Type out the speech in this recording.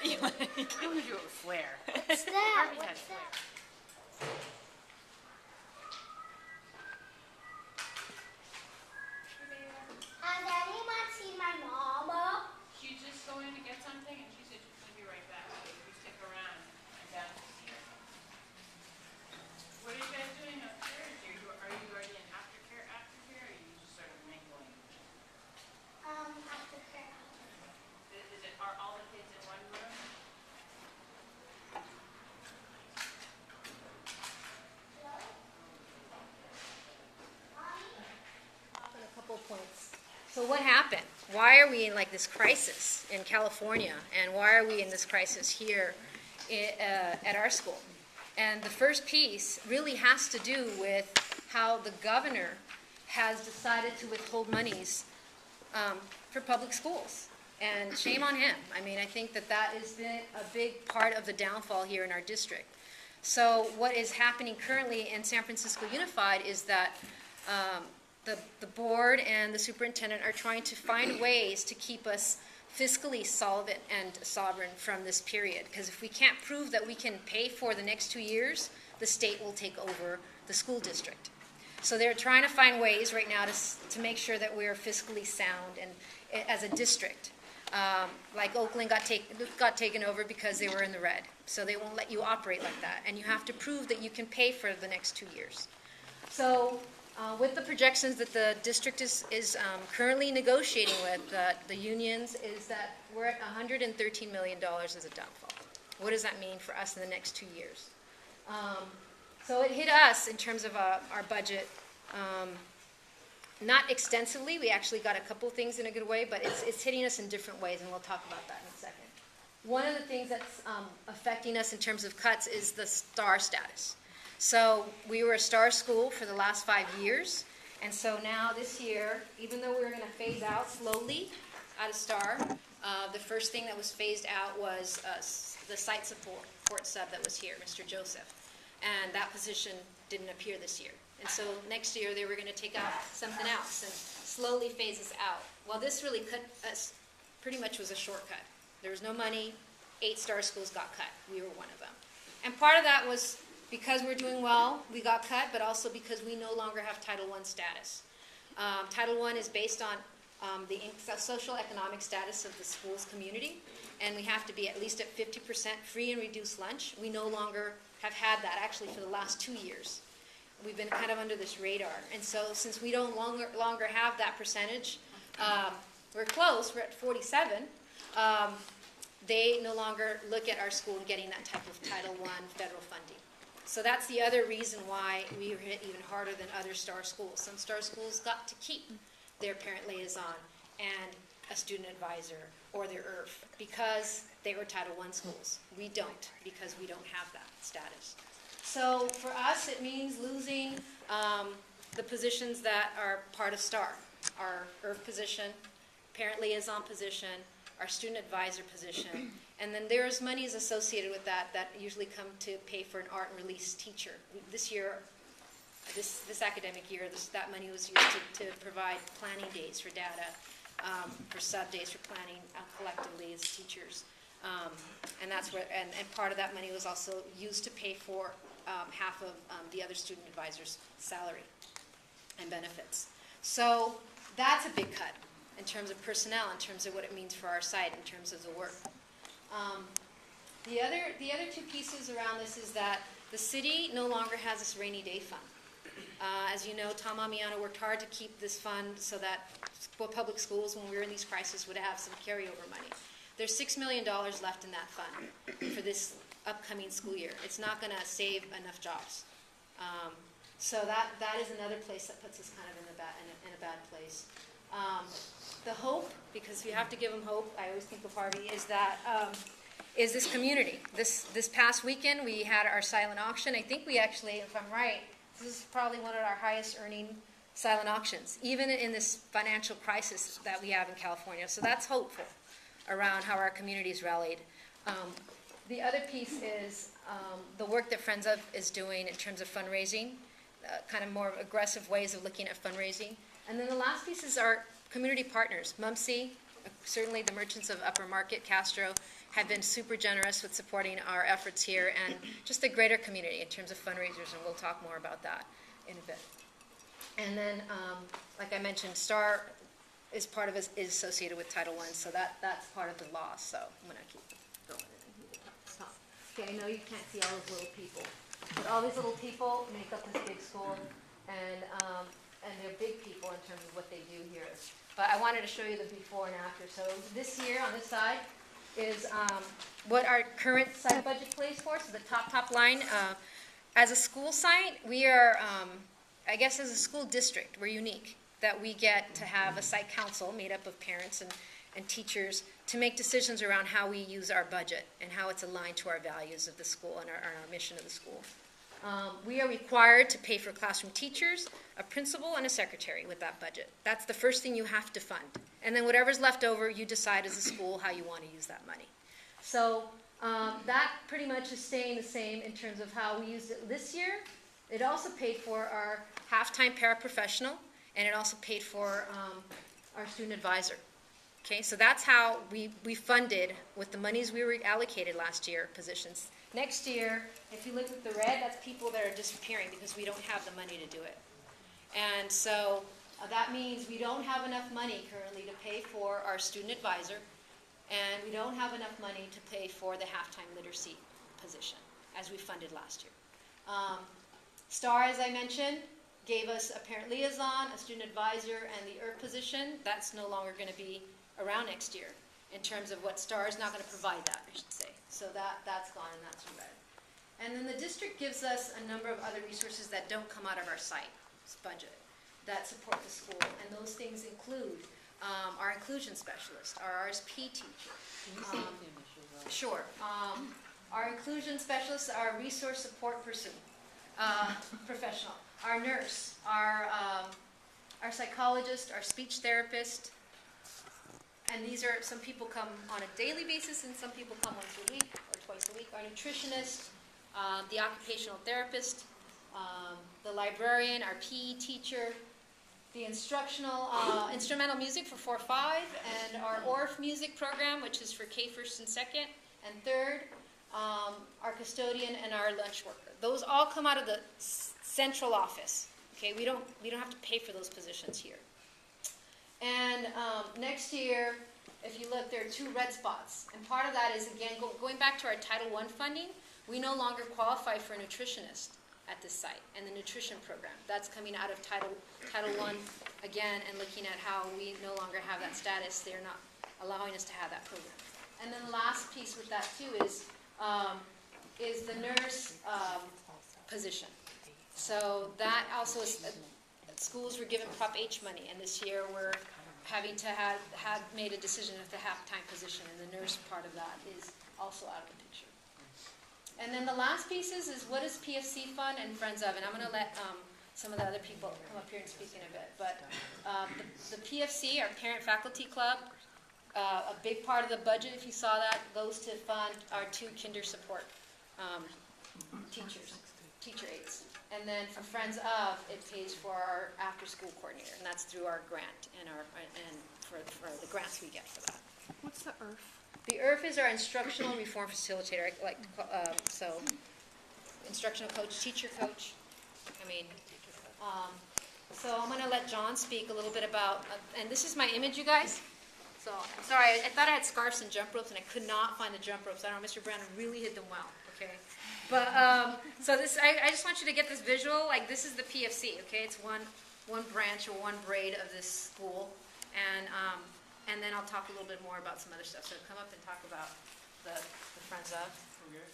I'm going to do it with flair. What's that? Harvey has What's flair. that? Has anyone seen my mama? She's just going to get something, and she said she's going to be right back. So if you stick around, I'm down to see her. What are you guys doing upstairs? Are you already in aftercare, or are you just sort of mingling? After care. Are all the kids in one room? On a couple of points. So what happened? Why are we in like this crisis in California, and why are we in this crisis here at our school? And the first piece really has to do with how the governor has decided to withhold monies for public schools. And shame on him. I mean, I think that has been a big part of the downfall here in our district. So what is happening currently in San Francisco Unified is that the board and the superintendent are trying to find ways to keep us fiscally solvent and sovereign from this period. Because if we can't prove that we can pay for the next 2 years, the state will take over the school district. So they're trying to find ways right now to make sure that we're fiscally sound and as a district. Like Oakland got taken over because they were in the red. So they won't let you operate like that. And you have to prove that you can pay for the next 2 years. So with the projections that the district is currently negotiating with the unions, is that we're at $113 million as a downfall. What does that mean for us in the next 2 years? So it hit us in terms of our budget. Not extensively. We actually got a couple things in a good way, but it's hitting us in different ways, and we'll talk about that in a second. One of the things that's affecting us in terms of cuts is the STAR status. So we were a STAR school for the last 5 years, and so now this year, even though we're going to phase out slowly out of STAR, the first thing that was phased out was the site support sub that was here, Mr. Joseph, and that position didn't appear this year. And so next year they were going to take out something else and slowly phase us out. Well, this really cut us, pretty much was a shortcut. There was no money, 8 STAR schools got cut. We were one of them. And part of that was because we're doing well, we got cut, but also because we no longer have Title I status. Title I is based on the social economic status of the school's community, and we have to be at least at 50% free and reduced lunch. We no longer have had that actually for the last 2 years. We've been kind of under this radar. And so since we don't longer have that percentage, we're close, we're at 47, they no longer look at our school getting that type of Title I federal funding. So that's the other reason why we were hit even harder than other STAR schools. Some STAR schools got to keep their parent liaison and a student advisor or their IRF because they were Title I schools. We don't, because we don't have that status. So for us, it means losing the positions that are part of STAR, our IRF position, parent liaison position, our student advisor position, and then there's monies associated with that usually come to pay for an art and release teacher. This year, this academic year, that money was used to provide planning days for data, for sub days for planning collectively as teachers. And that's where, and part of that money was also used to pay for half of the other student advisor's salary and benefits. So that's a big cut in terms of personnel, in terms of what it means for our site, in terms of the work. The other two pieces around this is that the city no longer has this rainy day fund. As you know, Tom Amiano worked hard to keep this fund so that public schools, when we were in these crises, would have some carryover money. There's $6 million left in that fund for this upcoming school year. It's not going to save enough jobs. So that is another place that puts us kind of in a bad place. The hope, because we have to give them hope, I always think of Harvey, is that is this community. This past weekend we had our silent auction. I think we actually, if I'm right, this is probably one of our highest earning silent auctions, even in this financial crisis that we have in California. So that's hopeful around how our community's rallied. The other piece is the work that Friends of is doing in terms of fundraising, kind of more aggressive ways of looking at fundraising. And then the last piece is our community partners, MUMC, certainly the merchants of Upper Market, Castro, have been super generous with supporting our efforts here, and just the greater community in terms of fundraisers, and we'll talk more about that in a bit. And then, like I mentioned, STAR is part of is associated with Title I, so that's part of the law. So I'm going to keep going. Okay, I know you can't see all those little people, but all these little people make up this big school, and they're big people in terms of what they do here. But I wanted to show you the before and after. So this year on this side is what our current site budget plays for. So the top line, as a school site, we are, I guess as a school district, we're unique that we get to have a site council made up of parents and teachers to make decisions around how we use our budget and how it's aligned to our values of the school and our mission of the school. We are required to pay for classroom teachers, a principal, and a secretary with that budget. That's the first thing you have to fund. And then whatever's left over, you decide as a school how you want to use that money. So that pretty much is staying the same in terms of how we used it this year. It also paid for our half-time paraprofessional, and it also paid for our student advisor. Okay, so that's how we funded with the monies we were allocated last year, positions. Next year, if you look at the red, that's people that are disappearing because we don't have the money to do it. And so that means we don't have enough money currently to pay for our student advisor, and we don't have enough money to pay for the halftime literacy position as we funded last year. STAR, as I mentioned, gave us a parent liaison, a student advisor, and the IRF position. That's no longer going to be around next year in terms of what STAR is not going to provide that, I should say. So that's gone, and that's in red. And then the district gives us a number of other resources that don't come out of our site budget that support the school, and those things include our inclusion specialist, our RSP teacher. Sure. Our inclusion specialist, our resource support person, professional, our nurse, our psychologist, our speech therapist, and these are, some people come on a daily basis and some people come once a week or twice a week. Our nutritionist, the occupational therapist, the librarian, our PE teacher, the instrumental music for 4-5, and our ORF music program, which is for K first and second and third, our custodian and our lunch worker. Those all come out of the central office. Okay, we don't have to pay for those positions here. And next year, if you look, there are 2 red spots. And part of that is, again, going back to our Title I funding, we no longer qualify for a nutritionist at this site and the nutrition program. That's coming out of Title I again, and looking at how we no longer have that status. They're not allowing us to have that program. And then the last piece with that too is the nurse position. So that also is, schools were given Prop H money, and this year we're having to have made a decision of the half-time position, and the nurse part of that is also out of the picture. And then the last piece is what is PFC Fund and Friends of, and I'm going to let some of the other people come up here and speak in a bit. But the PFC, our Parent Faculty Club, a big part of the budget, if you saw that, goes to fund our 2 kinder support teacher aides. And then for Friends of, it pays for our after-school coordinator, and that's through our grant and for the grants we get for that. What's the IRF? The IRF is our instructional reform facilitator, I like to call, so instructional coach, teacher coach. So I'm going to let John speak a little bit about, and this is my image, you guys. So I'm sorry, I thought I had scarves and jump ropes, and I could not find the jump ropes. I don't know, Mr. Brown really hid them well. Okay. But so this, I just want you to get this visual. Like, this is the PFC. Okay, it's one branch or one braid of this school, and then I'll talk a little bit more about some other stuff. So come up and talk about the Friends of. Okay.